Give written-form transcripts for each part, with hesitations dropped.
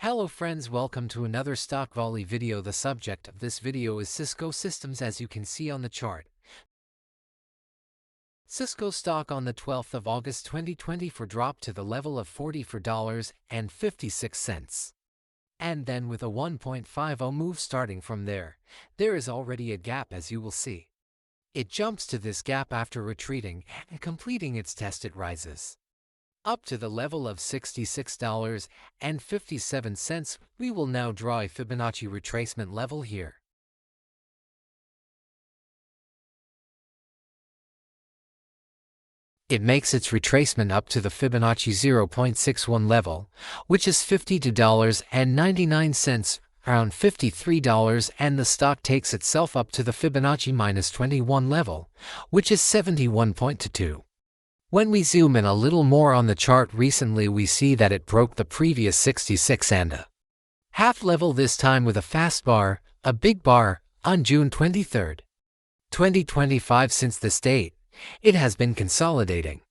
Hello friends, welcome to another stock volley video. The subject of this video is Cisco Systems. As you can see on the chart, Cisco stock on the 12th of August 2024 dropped to the level of $44.56. And then with a 1.50 move starting from there is already a gap, as you will see. It jumps to this gap after retreating and completing its test. It rises up to the level of $66.57. We will now draw a Fibonacci retracement level here. It makes its retracement up to the Fibonacci 0.61 level, which is $52.99, around $53, and the stock takes itself up to the Fibonacci minus 21 level, which is 71.22. When we zoom in a little more on the chart recently, we see that it broke the previous 66 and a half level, this time with a fast bar, a big bar, on June 23, 2025. Since this date, it has been consolidating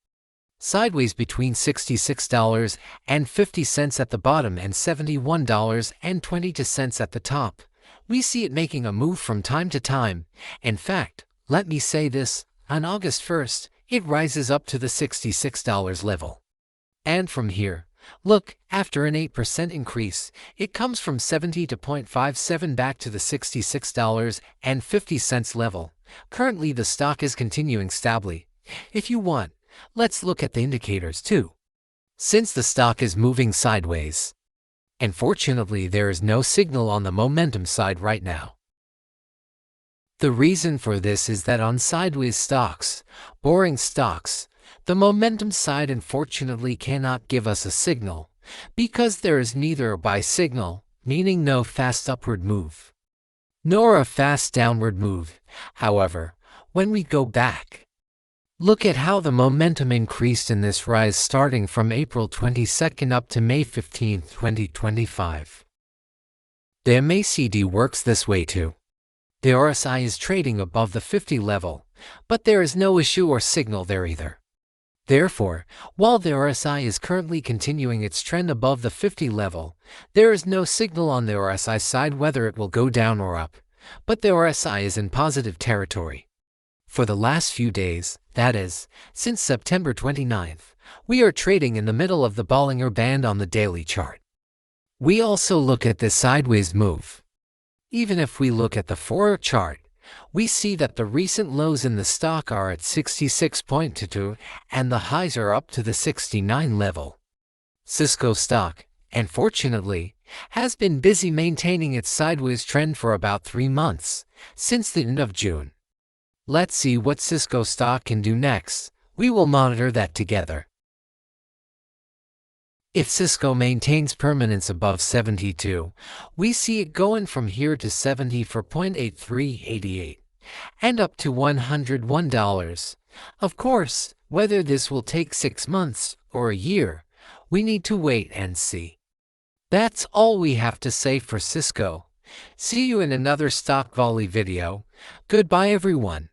sideways between $66.50 at the bottom and $71.22 at the top. We see it making a move from time to time. In fact, let me say this, on August 1st, it rises up to the $66 level. And from here, look, after an 8% increase, it comes from 70 to 0.57 back to the $66.50 level. Currently, the stock is continuing stably. If you want, let's look at the indicators too. Since the stock is moving sideways, unfortunately, there is no signal on the momentum side right now. The reason for this is that on sideways stocks, boring stocks, the momentum side unfortunately cannot give us a signal, because there is neither a buy signal, meaning no fast upward move, nor a fast downward move. However, when we go back, look at how the momentum increased in this rise starting from April 22nd up to May 15, 2025. The MACD works this way too. The RSI is trading above the 50 level, but there is no issue or signal there either. Therefore, while the RSI is currently continuing its trend above the 50 level, there is no signal on the RSI side whether it will go down or up, but the RSI is in positive territory. For the last few days, that is, since September 29th, we are trading in the middle of the Bollinger Band on the daily chart. We also look at this sideways move. Even if we look at the 4-hour chart, we see that the recent lows in the stock are at 66.22 and the highs are up to the 69 level. Cisco stock, unfortunately, has been busy maintaining its sideways trend for about 3 months, since the end of June. Let's see what Cisco stock can do next. We will monitor that together. If Cisco maintains permanence above 72, we see it going from here to 70 for 0.8388 and up to $101. Of course, whether this will take 6 months or a year, we need to wait and see. That's all we have to say for Cisco. See you in another stock volley video. Goodbye everyone.